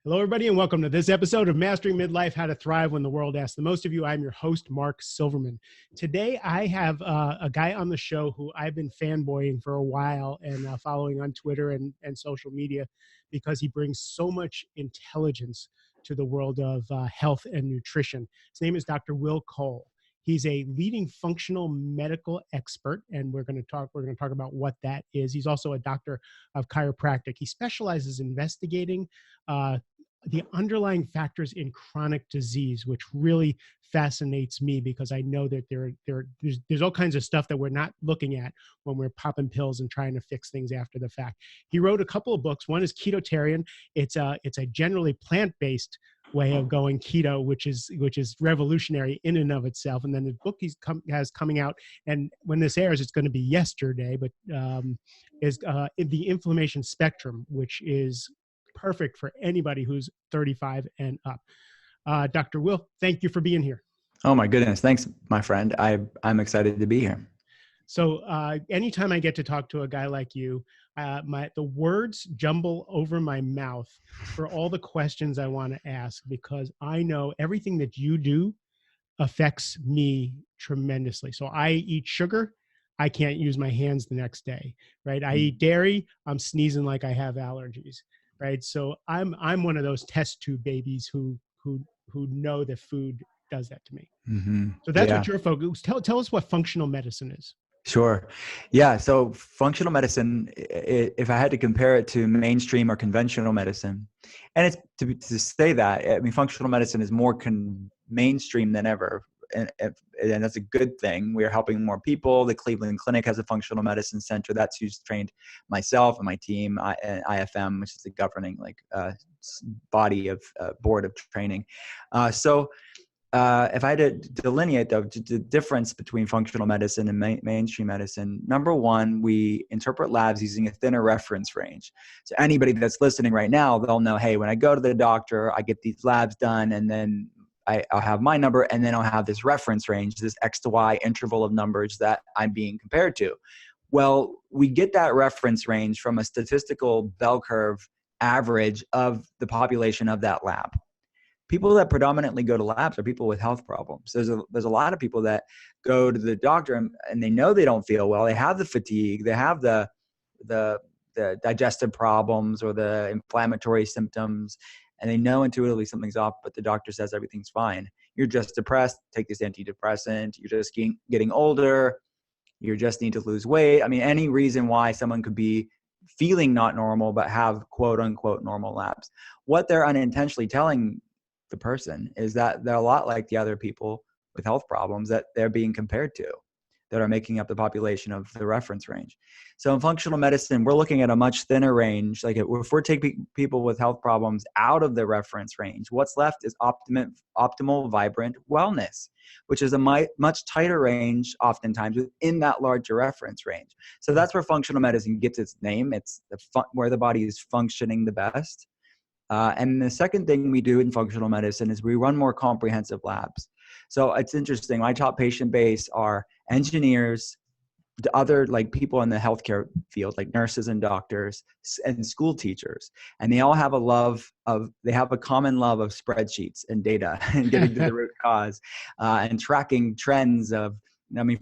Hello, everybody, and welcome to this episode of Mastering Midlife, How to Thrive When the World Asks the Most of You. I'm your host, Mark Silverman. Today, I have a guy on the show who I've been fanboying for a while and following on Twitter and social media because he brings so much intelligence to the world of health and nutrition. His name is Dr. Will Cole. He's a leading functional medical expert, and we're going to talk about what that is. He's also a doctor of chiropractic. He specializes in investigating the underlying factors in chronic disease, which really fascinates me because I know that there's all kinds of stuff that we're not looking at when we're popping pills and trying to fix things after the fact. He wrote a couple of books. One is Ketotarian. It's a generally plant-based way of going keto, which is revolutionary in and of itself. And then the book has coming out, and when this airs, it's going to be yesterday, but is The Inflammation Spectrum, which is perfect for anybody who's 35 and up. Dr. Will, thank you for being here. Oh my goodness. Thanks, my friend. I'm excited to be here. So anytime I get to talk to a guy like you, the words jumble over my mouth for all the questions I want to ask, because I know everything that you do affects me tremendously. So I eat sugar, I can't use my hands the next day, right? I eat dairy, I'm sneezing like I have allergies. Right. So I'm one of those test tube babies who know that food does that to me. Mm-hmm. So that's what you're focused. Tell us what functional medicine is. Sure. Yeah. So functional medicine, if I had to compare it to mainstream or conventional medicine, and it's to say that, I mean, functional medicine is more mainstream than ever. And that's a good thing. We're helping more people. The Cleveland Clinic has a functional medicine center. That's who's trained myself and my team, IFM, which is the governing body of board of training. So if I had to delineate the difference between functional medicine and mainstream medicine, number one, we interpret labs using a thinner reference range. So anybody that's listening right now, they'll know, hey, when I go to the doctor, I get these labs done, and then I'll have my number, and then I'll have this reference range, this X to Y interval of numbers that I'm being compared to. Well, we get that reference range from a statistical bell curve average of the population of that lab. People that predominantly go to labs are people with health problems. There's a lot of people that go to the doctor and they know they don't feel well. They have the fatigue. They have the digestive problems or the inflammatory symptoms. And they know intuitively something's off, but the doctor says everything's fine. You're just depressed, take this antidepressant. You're just getting older. You just need to lose weight. I mean, any reason why someone could be feeling not normal, but have quote unquote normal labs. What they're unintentionally telling the person is that they're a lot like the other people with health problems that they're being compared to, that are making up the population of the reference range. So in functional medicine, we're looking at a much thinner range. Like if we're taking people with health problems out of the reference range, what's left is optimal, vibrant wellness, which is a much tighter range oftentimes within that larger reference range. So that's where functional medicine gets its name. It's where the body is functioning the best. And the second thing we do in functional medicine is we run more comprehensive labs. So it's interesting. My top patient base are engineers, other people in the healthcare field, like nurses and doctors and school teachers. And they all have they have a common love of spreadsheets and data and getting to the root cause and tracking trends of,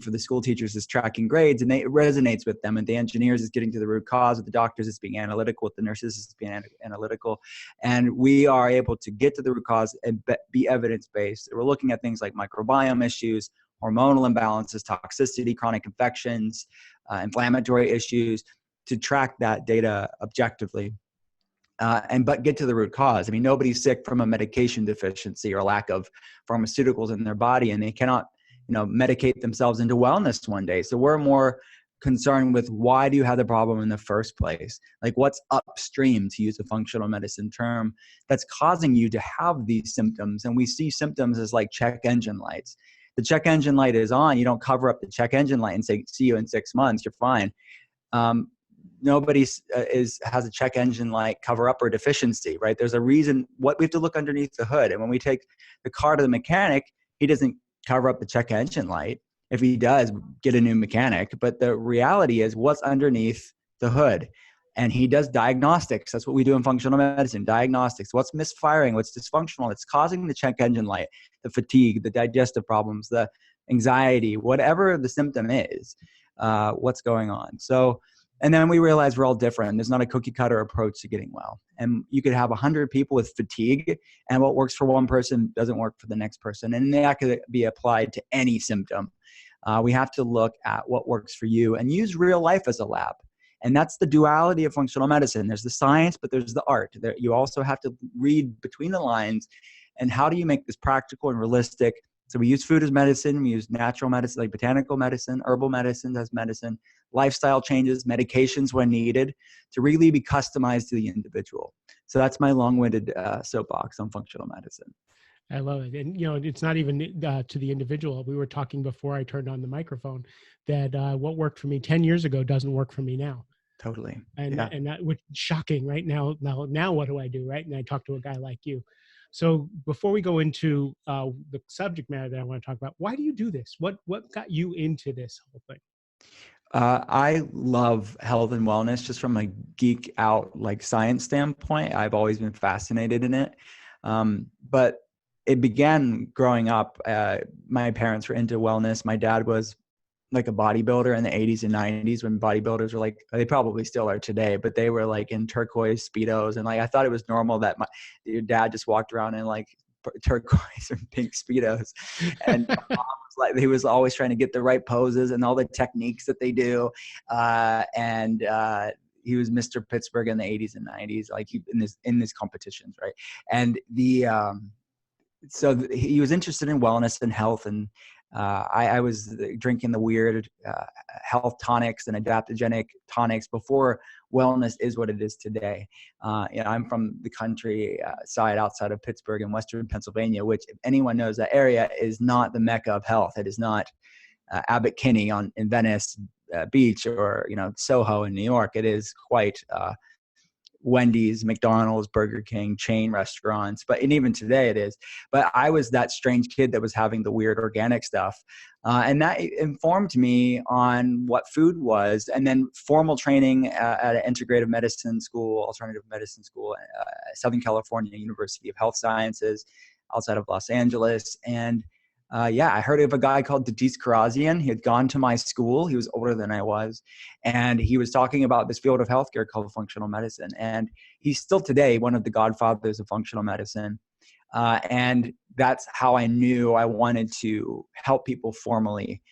for the school teachers is tracking grades, and it resonates with them. And the engineers is getting to the root cause. With the doctors, it's being analytical. With the nurses, it's being analytical. And we are able to get to the root cause and be evidence-based. We're looking at things like microbiome issues, hormonal imbalances, toxicity, chronic infections, inflammatory issues, to track that data objectively. But get to the root cause. I mean, nobody's sick from a medication deficiency or lack of pharmaceuticals in their body, and they cannot medicate themselves into wellness one day. So we're more concerned with, why do you have the problem in the first place? Like, what's upstream, to use a functional medicine term, that's causing you to have these symptoms? And we see symptoms as like check engine lights. The check engine light is on. You don't cover up the check engine light and say, see you in 6 months, you're fine. Nobody has a check engine light cover up or deficiency, right? There's a reason. What we have to look underneath the hood. And when we take the car to the mechanic, he doesn't cover up the check engine light. If he does, get a new mechanic. But the reality is, what's underneath the hood? And he does diagnostics. That's what we do in functional medicine, diagnostics. What's misfiring? What's dysfunctional? It's causing the check engine light, the fatigue, the digestive problems, the anxiety, whatever the symptom is, what's going on. So, and then we realize we're all different. There's not a cookie cutter approach to getting well. And you could have 100 people with fatigue, and what works for one person doesn't work for the next person. And that could be applied to any symptom. We have to look at what works for you and use real life as a lab. And that's the duality of functional medicine. There's the science, but there's the art. You also have to read between the lines. And how do you make this practical and realistic? So we use food as medicine. We use natural medicine, like botanical medicine, herbal medicine as medicine, lifestyle changes, medications when needed, to really be customized to the individual. So that's my long-winded soapbox on functional medicine. I love it. And, it's not even to the individual. We were talking before I turned on the microphone that what worked for me 10 years ago doesn't work for me now. Totally. And that was shocking, right? Now what do I do, right? And I talk to a guy like you. So before we go into the subject matter that I want to talk about, why do you do this? What got you into this whole thing? I love health and wellness just from a geek out like science standpoint. I've always been fascinated in it. But it began growing up. My parents were into wellness. My dad was like a bodybuilder in the 80s and 90s when bodybuilders were like, they probably still are today, but they were like in turquoise Speedos. And like, I thought it was normal that your dad just walked around in like turquoise or pink Speedos. And my mom was like, he was always trying to get the right poses and all the techniques that they do. He was Mr. Pittsburgh in the 80s and 90s, like in these competitions. Right. And so he was interested in wellness and health, and I was drinking the weird health tonics and adaptogenic tonics before wellness is what it is today. I'm from the country side outside of Pittsburgh in Western Pennsylvania, which if anyone knows that area is not the mecca of health. It is not Abbot Kinney in Venice Beach or Soho in New York. It is quite Wendy's, McDonald's, Burger King, chain restaurants, and even today it is. But I was that strange kid that was having the weird organic stuff. And that informed me on what food was. And then formal training at an integrative medicine school, alternative medicine school, Southern California University of Health Sciences outside of Los Angeles. And I heard of a guy called A.D. He had gone to my school. He was older than I was. And he was talking about this field of healthcare called functional medicine. And he's still today one of the godfathers of functional medicine. And that's how I knew I wanted to help people formally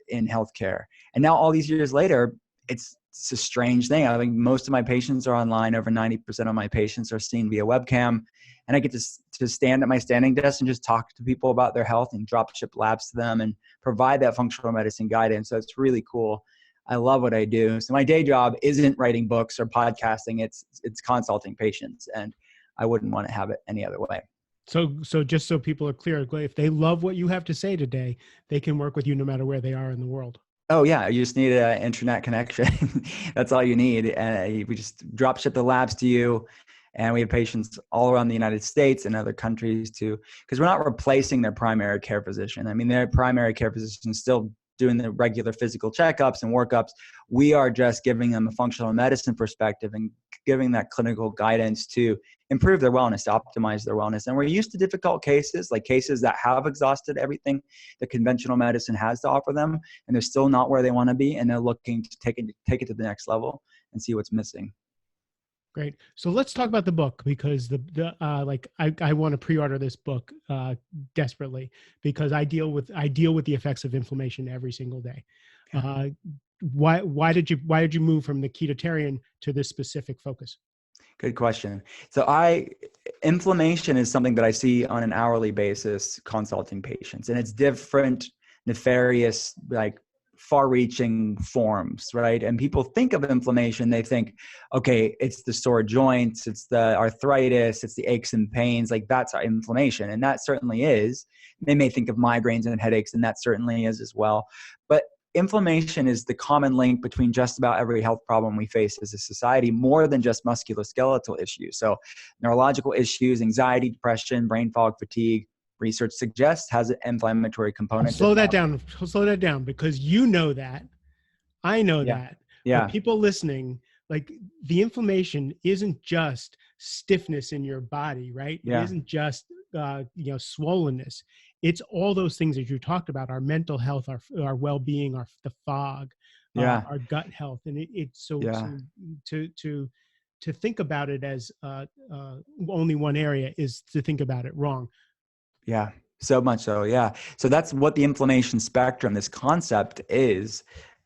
in healthcare. And now all these years later, it's a strange thing. I think most of my patients are online. Over 90% of my patients are seen via webcam. And I get to stand at my standing desk and just talk to people about their health and drop ship labs to them and provide that functional medicine guidance. So it's really cool. I love what I do. So my day job isn't writing books or podcasting. It's consulting patients, and I wouldn't want to have it any other way. So just so people are clear, if they love what you have to say today, they can work with you no matter where they are in the world. Oh yeah, you just need an internet connection. That's all you need. And we just drop ship the labs to you. And we have patients all around the United States and other countries too, because we're not replacing their primary care physician. I mean, their primary care physician is still doing the regular physical checkups and workups. We are just giving them a functional medicine perspective and giving that clinical guidance to improve their wellness, to optimize their wellness. And we're used to difficult cases, like cases that have exhausted everything that conventional medicine has to offer them, and they're still not where they want to be, and they're looking to take it to the next level and see what's missing. Great. So let's talk about the book, because I want to pre-order this book desperately, because I deal with the effects of inflammation every single day. Okay. Why did you move from the ketotarian to this specific focus? Good question. So inflammation is something that I see on an hourly basis consulting patients, and it's different, nefarious, like far-reaching forms, right? And people think of inflammation, they think, okay, it's the sore joints, it's the arthritis, it's the aches and pains, like that's our inflammation. And that certainly is. They may think of migraines and headaches, and that certainly is as well. But inflammation is the common link between just about every health problem we face as a society, more than just musculoskeletal issues. So neurological issues, anxiety, depression, brain fog, fatigue, research suggests has an inflammatory component. Slow that down, because you know that. I know that. Yeah. But people listening like the inflammation isn't just stiffness in your body, right? It Yeah. isn't just swollenness. It's all those things that you talked about: our mental health, our well-being, the fog, Yeah. our gut health, and it's so Yeah. to think about it as only one area is to think about it wrong. Yeah. So much so. Yeah. So that's what the inflammation spectrum, this concept is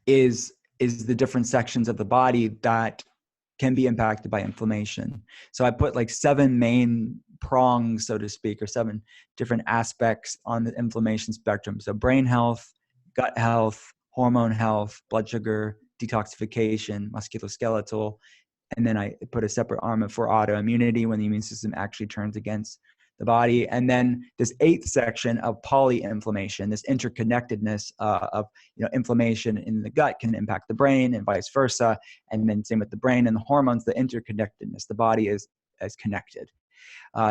the different sections of the body that can be impacted by inflammation. So I put like 7 main prongs, so to speak, or 7 different aspects on the inflammation spectrum. So brain health, gut health, hormone health, blood sugar, detoxification, musculoskeletal. And then I put a separate arm for autoimmunity, when the immune system actually turns against the body. And then this 8th section of polyinflammation, this interconnectedness of inflammation in the gut can impact the brain and vice versa. And then same with the brain and the hormones, the interconnectedness. The body is connected.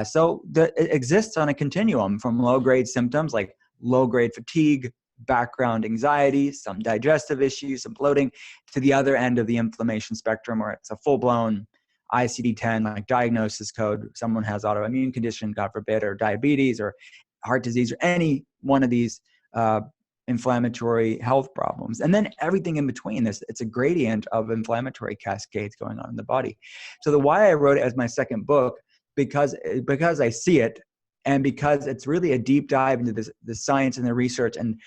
So it exists on a continuum from low-grade symptoms like low-grade fatigue, background anxiety, some digestive issues, some bloating, to the other end of the inflammation spectrum where it's a full-blown ICD-10 like diagnosis code. Someone has autoimmune condition, God forbid, or diabetes or heart disease or any one of these inflammatory health problems. And then everything in between this, it's a gradient of inflammatory cascades going on in the body. So the why I wrote it as my second book, because I see it, and because it's really a deep dive into the science and the research and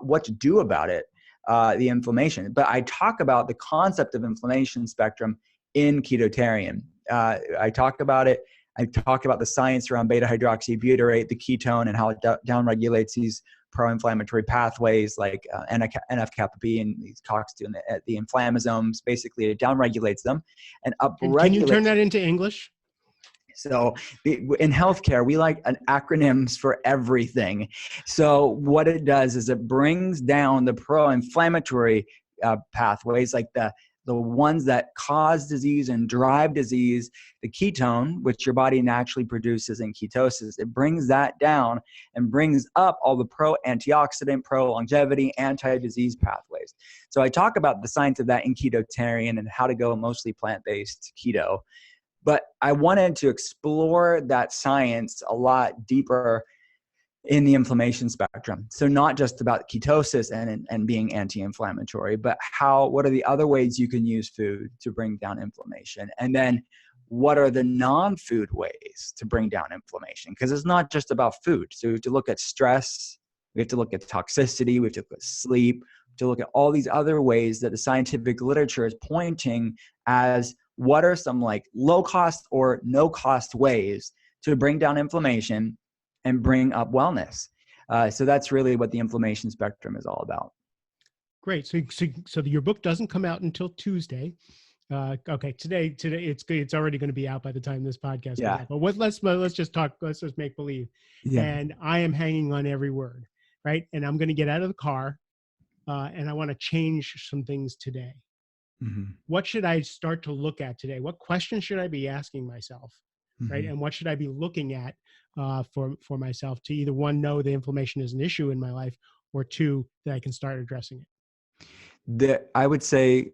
what to do about it, the inflammation. But I talk about the concept of inflammation spectrum in Ketotarian. I talk about it. I talk about the science around beta hydroxybutyrate, the ketone, and how it downregulates these pro-inflammatory pathways like NF-kappa B and these COX-2 and the inflammasomes. Basically, it downregulates them and upregulates. Can you turn that into English? So in healthcare, we like acronyms for everything. So what it does is it brings down the pro-inflammatory pathways, like the ones that cause disease and drive disease, the ketone, which your body naturally produces in ketosis. It brings that down and brings up all the pro-antioxidant, pro-longevity, anti-disease pathways. So I talk about the science of that in Ketotarian and how to go mostly plant-based keto. But I wanted to explore that science a lot deeper in the inflammation spectrum. So not just about ketosis and being anti-inflammatory, but what are the other ways you can use food to bring down inflammation? And then what are the non-food ways to bring down inflammation? Because it's not just about food. So we have to look at stress, we have to look at toxicity, we have to look at sleep, we have to look at all these other ways that the scientific literature is pointing as what are some like low cost or no cost ways to bring down inflammation and bring up wellness. So that's really what the inflammation spectrum is all about. Great. So your book doesn't come out until Tuesday. Okay, today it's already going to be out by the time this podcast comes out. But let's just talk. Let's just make believe. Yeah. And I am hanging on every word, right? And I'm going to get out of the car, and I want to change some things today. Mm-hmm. What should I start to look at today? What questions should I be asking myself, right? And what should I be looking at for myself to either, one, know the inflammation is an issue in my life, or two, that I can start addressing it? I would say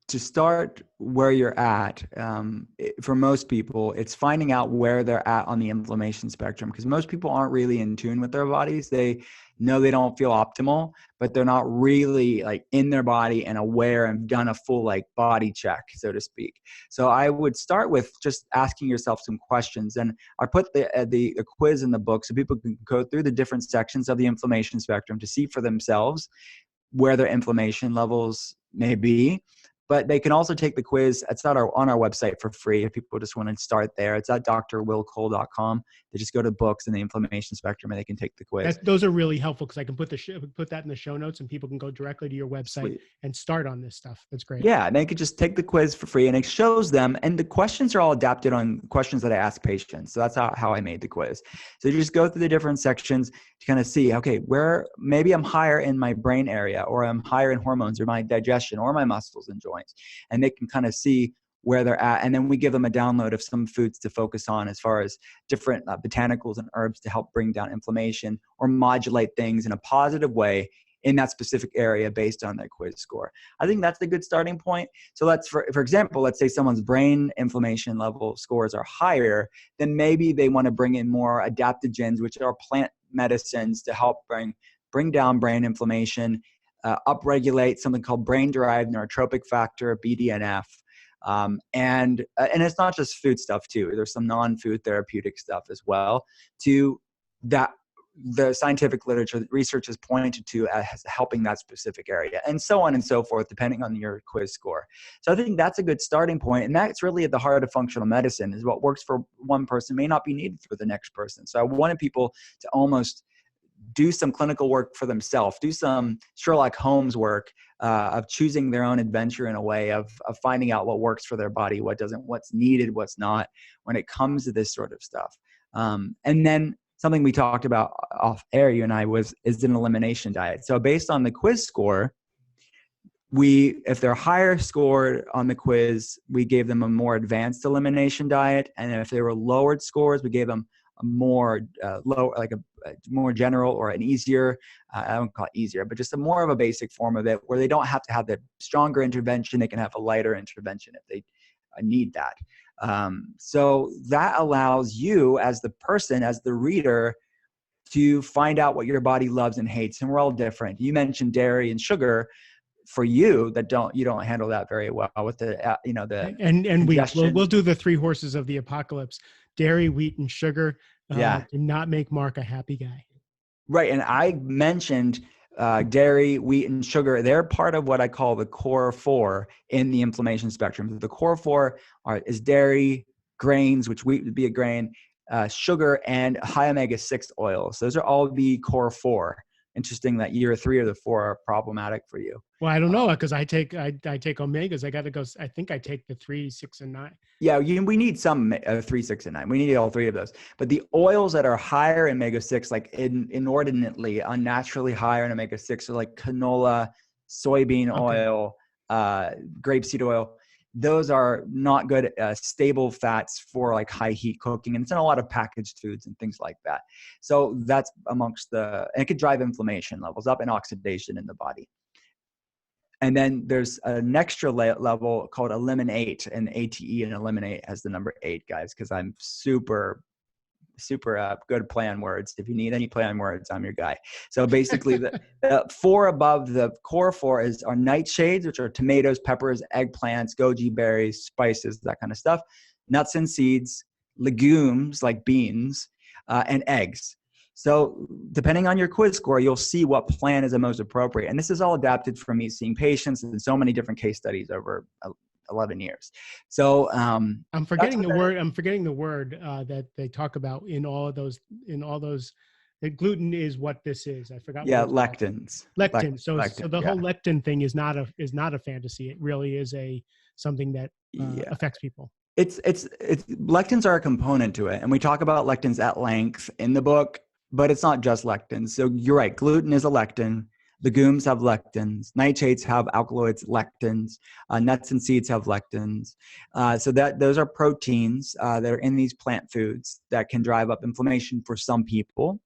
to start where you're at, for most people, it's finding out where they're at on the inflammation spectrum, because most people aren't really in tune with their bodies. They know they don't feel optimal, but they're not really like in their body and aware and done a full like body check, so to speak. So I would start with just asking yourself some questions. And I put the quiz in the book so people can go through the different sections of the inflammation spectrum to see for themselves where their inflammation levels may be. But they can also take the quiz. It's on our website for free if people just want to start there. It's at drwillcole.com. They just go to books and the inflammation spectrum and they can take the quiz. Those are really helpful because I can put that in the show notes and people can go directly to your website and start on this stuff. That's great. Yeah, and they could just take the quiz for free and it shows them. And the questions are all adapted on questions that I ask patients. So that's how I made the quiz. So you just go through the different sections to kind of see, okay, where maybe I'm higher in my brain area, or I'm higher in hormones or my digestion or my muscles and joints. And they can kind of see where they're at. And then we give them a download of some foods to focus on as far as different botanicals and herbs to help bring down inflammation or modulate things in a positive way in that specific area based on their quiz score. I think that's a good starting point. So let's, for example, let's say someone's brain inflammation level scores are higher, then maybe they want to bring in more adaptogens, which are plant medicines to help bring down brain inflammation, upregulate something called brain-derived neurotropic factor, BDNF. And it's not just food stuff too. There's some non-food therapeutic stuff as well to that the scientific literature research is pointed to as helping that specific area, and so on and so forth, depending on your quiz score. So I think that's a good starting point, and that's really at the heart of functional medicine, is what works for one person may not be needed for the next person. So I wanted people to almost do some clinical work for themselves, do some Sherlock Holmes work of choosing their own adventure in a way of finding out what works for their body, what doesn't, what's needed, what's not when it comes to this sort of stuff. And then something we talked about off air, you and I, is an elimination diet. So based on the quiz score, if they're higher scored on the quiz, we gave them a more advanced elimination diet. And if they were lowered scores, we gave them a more more general or an easier, I don't call it easier, but just a more of a basic form of it where they don't have to have the stronger intervention. They can have a lighter intervention if they need that. So that allows you as the person, as the reader, to find out what your body loves and hates. And we're all different. You mentioned dairy and sugar. For you you don't handle that very well with the and we'll do the three horses of the apocalypse: dairy, wheat, and sugar. Do not make Mark a happy guy. Right. And I mentioned dairy, wheat, and sugar. They're part of what I call the core four in the inflammation spectrum. The core four is dairy, grains, which wheat would be a grain, sugar, and high omega-6 oils. Those are all the core four. Interesting that year 3 of the 4 are problematic for you. Well, I don't know, because I take omegas. I got to go. I think I take the 3, 6, and 9. Yeah, we need some 3, 6, and 9. We need all 3 of those. But the oils that are higher in omega-6, like inordinately, unnaturally higher in omega-6, are like canola, soybean oil, grapeseed oil. Those are not good stable fats for like high heat cooking, and it's in a lot of packaged foods and things like that. So that's and it could drive inflammation levels up and oxidation in the body. And then there's an extra level called eliminate, and ATE, and eliminate has the number 8, guys, because I'm super good play on words. If you need any play on words, I'm your guy. So basically the 4 above the core 4 are nightshades, which are tomatoes, peppers, eggplants, goji berries, spices, that kind of stuff, nuts and seeds, legumes like beans, and eggs. So depending on your quiz score, you'll see what plan is the most appropriate. And this is all adapted from me seeing patients and so many different case studies over 11 years. So I'm forgetting the word. I'm forgetting the word that they talk about in all those. Gluten is what this is. I forgot. Yeah, lectins. Lectins. So the whole lectin thing is not a fantasy. It really is something that affects people. It's lectins are a component to it, and we talk about lectins at length in the book. But it's not just lectins. So you're right. Gluten is a lectin. Legumes have lectins. Nightshades have alkaloids, lectins. Nuts and seeds have lectins. So those are proteins that are in these plant foods that can drive up inflammation for some people.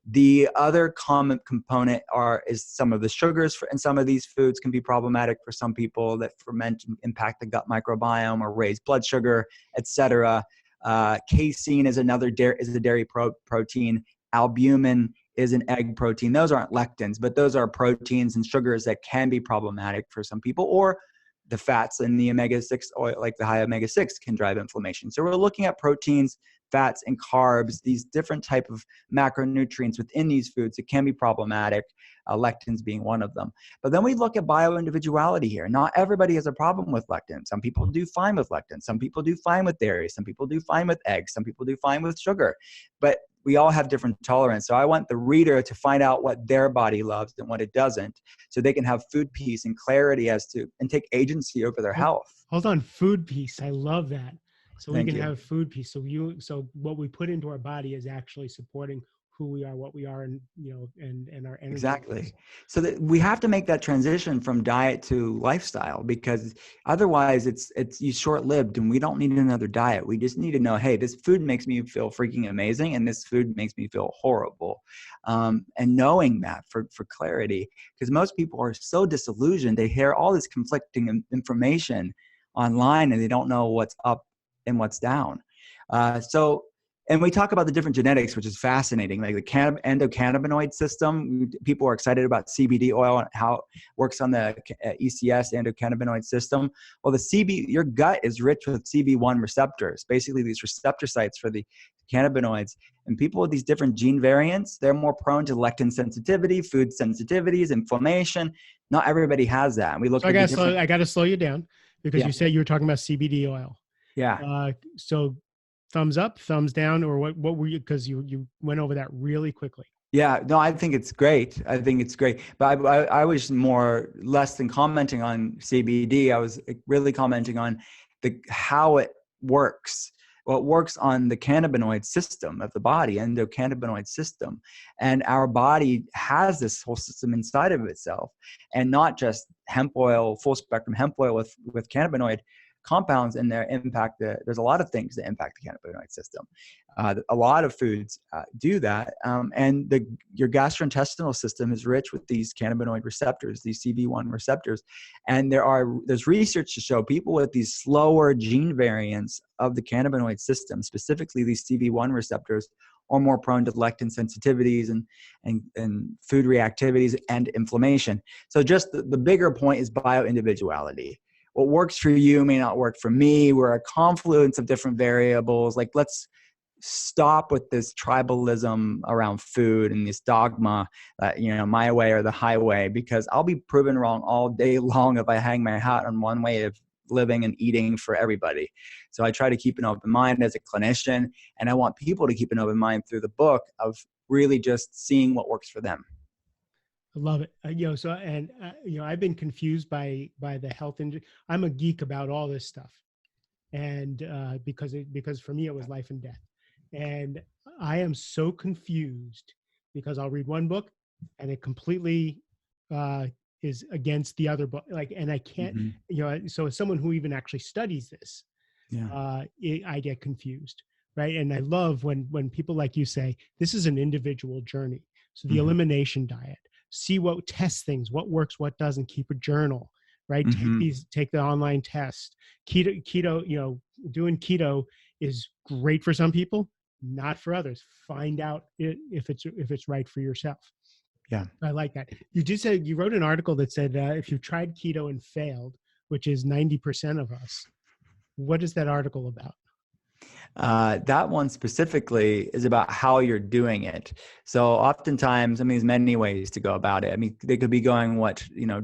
The other common component is some of the sugars in some of these foods can be problematic for some people that ferment and impact the gut microbiome or raise blood sugar, etc. Casein is a dairy protein. Albumin is an egg protein. Those aren't lectins, but those are proteins and sugars that can be problematic for some people, or the fats in the omega-6 oil, like the high omega-6, can drive inflammation. So we're looking at proteins, fats, and carbs, these different type of macronutrients within these foods that can be problematic, lectins being one of them. But then we look at bioindividuality here. Not everybody has a problem with lectins. Some people do fine with lectins. Some people do fine with dairy. Some people do fine with eggs. Some people do fine with sugar. But we all have different tolerance. So I want the reader to find out what their body loves and what it doesn't, so they can have food peace and clarity and take agency over their health. Hold on, food peace. I love that. So Thank we can you. have food peace. So what we put into our body is actually supporting who we are, what we are, and and our energy levels. Exactly. So that we have to make that transition from diet to lifestyle, because otherwise it's you short-lived, and we don't need another diet. We just need to know, hey, this food makes me feel freaking amazing, and this food makes me feel horrible. And knowing that for clarity, because most people are so disillusioned. They hear all this conflicting information online, and they don't know what's up and what's down. And we talk about the different genetics, which is fascinating, like the endocannabinoid system. People are excited about CBD oil and how it works on the ECS, endocannabinoid system. Well, your gut is rich with CB1 receptors, basically these receptor sites for the cannabinoids. And people with these different gene variants, they're more prone to lectin sensitivity, food sensitivities, inflammation. Not everybody has that. And we looked So at the different. I got to slow you down, because Yeah. you said you were talking about CBD oil. Yeah. So thumbs up, thumbs down, or what were you? Because you went over that really quickly. Yeah, no, I think it's great. I think it's great. But I was less than commenting on CBD. I was really commenting on how it works. Well, it works on the cannabinoid system of the body, endocannabinoid system. And our body has this whole system inside of itself, and not just hemp oil, full spectrum hemp oil with cannabinoid compounds in there there's a lot of things that impact the cannabinoid system. A lot of foods do that. And your gastrointestinal system is rich with these cannabinoid receptors, these CB1 receptors. And there's research to show people with these slower gene variants of the cannabinoid system, specifically these CB1 receptors, are more prone to lectin sensitivities and food reactivities and inflammation. So just the bigger point is bioindividuality. What works for you may not work for me. We're a confluence of different variables. Like, let's stop with this tribalism around food and this dogma that, my way or the highway, because I'll be proven wrong all day long if I hang my hat on one way of living and eating for everybody. So I try to keep an open mind as a clinician, and I want people to keep an open mind through the book of really just seeing what works for them. I love it. I've been confused by the health industry. I'm a geek about all this stuff, and because for me it was life and death, and I am so confused because I'll read one book and it completely is against the other book. And I can't, so as someone who even actually studies this, I get confused, right? And I love when people like you say this is an individual journey. So the elimination diet. Test things, what works, what doesn't, keep a journal, right? Take the online test. Keto, doing keto is great for some people, not for others. Find out if it's right for yourself. Yeah. I like that. You wrote an article that said, if you've tried keto and failed, which is 90% of us, what is that article about? That one specifically is about how you're doing it. So oftentimes, there's many ways to go about it. They could be going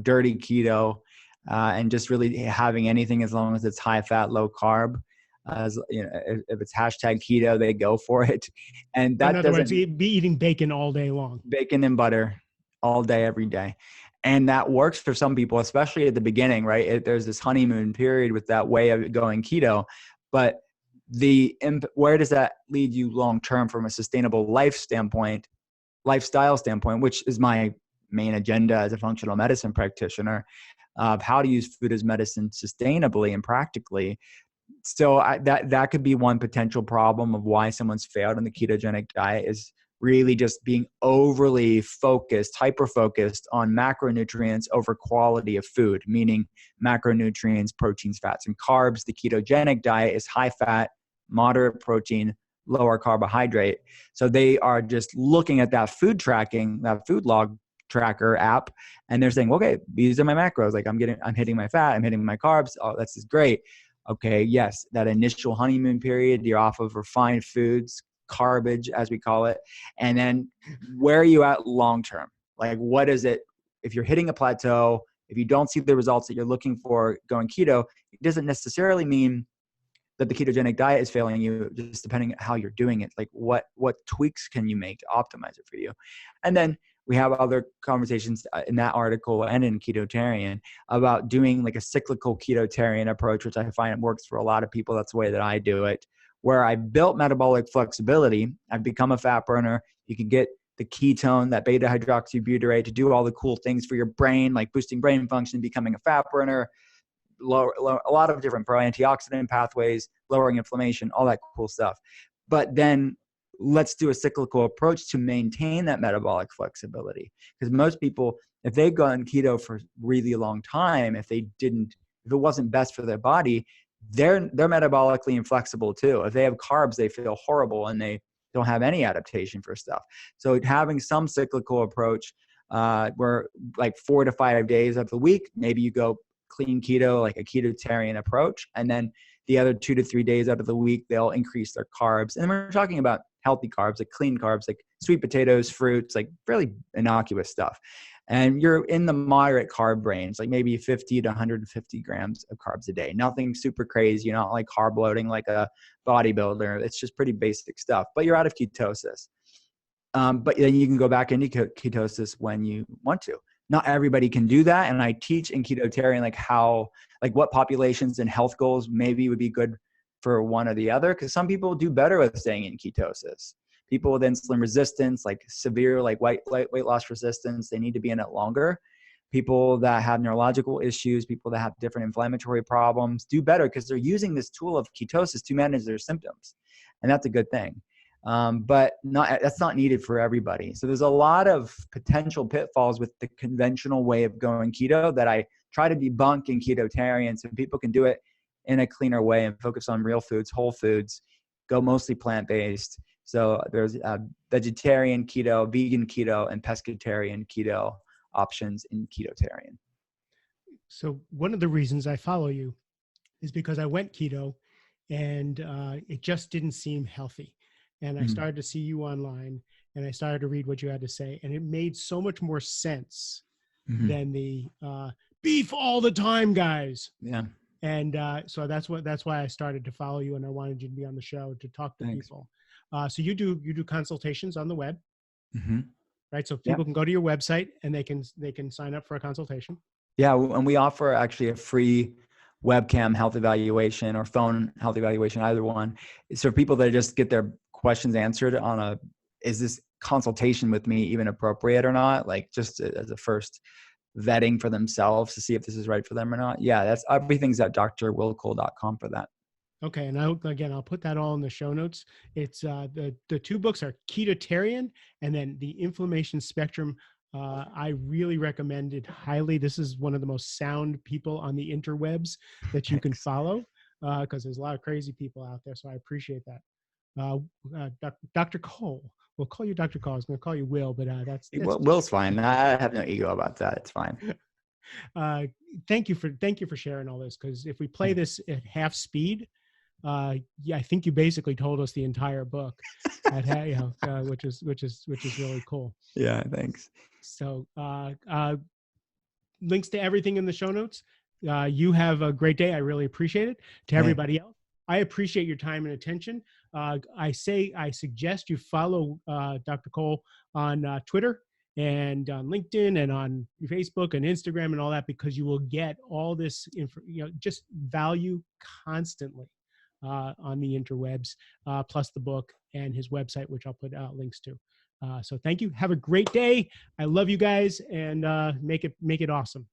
dirty keto, and just really having anything as long as it's high fat, low carb. If it's hashtag keto, they go for it. And that, in other words, be eating bacon all day long. Bacon and butter all day, every day. And that works for some people, especially at the beginning, right? There's this honeymoon period with that way of going keto. But where does that lead you long term from a sustainable lifestyle standpoint, which is my main agenda as a functional medicine practitioner, of how to use food as medicine sustainably and practically. So that could be one potential problem of why someone's failed in the ketogenic diet, is really just being overly focused, hyper-focused on macronutrients over quality of food, meaning macronutrients, proteins, fats, and carbs. The ketogenic diet is high fat, moderate protein, lower carbohydrate. So they are just looking at that food log tracker app, and they're saying, okay, these are my macros. Like I'm hitting my fat, I'm hitting my carbs. Oh, this is great. Okay, yes, that initial honeymoon period, you're off of refined foods, garbage, as we call it. And then where are you at long term? Like, what is it? If you're hitting a plateau, if you don't see the results that you're looking for going keto, it doesn't necessarily mean that the ketogenic diet is failing you, just depending on how you're doing it. Like what tweaks can you make to optimize it for you? And then we have other conversations in that article and in Ketotarian about doing like a cyclical ketotarian approach, which I find works for a lot of people. That's the way that I do it, where I built metabolic flexibility. I've become a fat burner. You can get the ketone, that beta hydroxybutyrate, to do all the cool things for your brain, like boosting brain function, becoming a fat burner, a lot of different pro-antioxidant pathways, lowering inflammation, all that cool stuff. But then let's do a cyclical approach to maintain that metabolic flexibility. Because most people, if they've gone keto for really long time, if it wasn't best for their body, they're metabolically inflexible too. If they have carbs, they feel horrible and they don't have any adaptation for stuff. So having some cyclical approach, where like 4 to 5 days of the week, maybe you go clean keto, like a ketotarian approach, and then the other 2 to 3 days out of the week, they'll increase their carbs. And we're talking about healthy carbs, like clean carbs, like sweet potatoes, fruits, like fairly innocuous stuff. And you're in the moderate carb range, like maybe 50 to 150 grams of carbs a day. Nothing super crazy. You're not like carb loading like a bodybuilder. It's just pretty basic stuff, but you're out of ketosis. But then you can go back into ketosis when you want to. Not everybody can do that. And I teach in ketotarian, like what populations and health goals maybe would be good for one or the other. Because some people do better with staying in ketosis. People with insulin resistance, like severe, like weight loss resistance, they need to be in it longer. People that have neurological issues, people that have different inflammatory problems do better because they're using this tool of ketosis to manage their symptoms. And that's a good thing. But that's not needed for everybody. So there's a lot of potential pitfalls with the conventional way of going keto that I try to debunk in ketotarian, so people can do it in a cleaner way and focus on real foods, whole foods, go mostly plant-based. So there's vegetarian keto, vegan keto, and pescatarian keto options in ketotarian. So one of the reasons I follow you is because I went keto and it just didn't seem healthy. And I started to see you online and I started to read what you had to say. And it made so much more sense than the beef all the time guys. Yeah. And so that's why I started to follow you, and I wanted you to be on the show to talk to people. So you do consultations on the web, right? So people can go to your website and they can sign up for a consultation. Yeah, and we offer actually a free webcam health evaluation or phone health evaluation, either one. It's for people that just get their questions answered on is this consultation with me even appropriate or not? Like just as a first vetting for themselves to see if this is right for them or not. Yeah, that's everything's at drwilcole.com for that. Okay. And I'll put that all in the show notes. It's the two books are Ketotarian and then The Inflammation Spectrum. I really recommend it highly. This is one of the most sound people on the interwebs that you can follow because there's a lot of crazy people out there. So I appreciate that. Dr. Cole. We'll call you Dr. Cole. I was going to call you Will, but that's Will's fine. I have no ego about that. It's fine. Thank you for sharing all this. Because if we play this at half speed, I think you basically told us the entire book, which is really cool. Yeah, thanks. So links to everything in the show notes. You have a great day. I really appreciate it. To everybody else, I appreciate your time and attention. I suggest you follow Dr. Cole on Twitter and on LinkedIn and on Facebook and Instagram and all that, because you will get all this, just value constantly on the interwebs, plus the book and his website, which I'll put links to. So thank you. Have a great day. I love you guys, and make it awesome.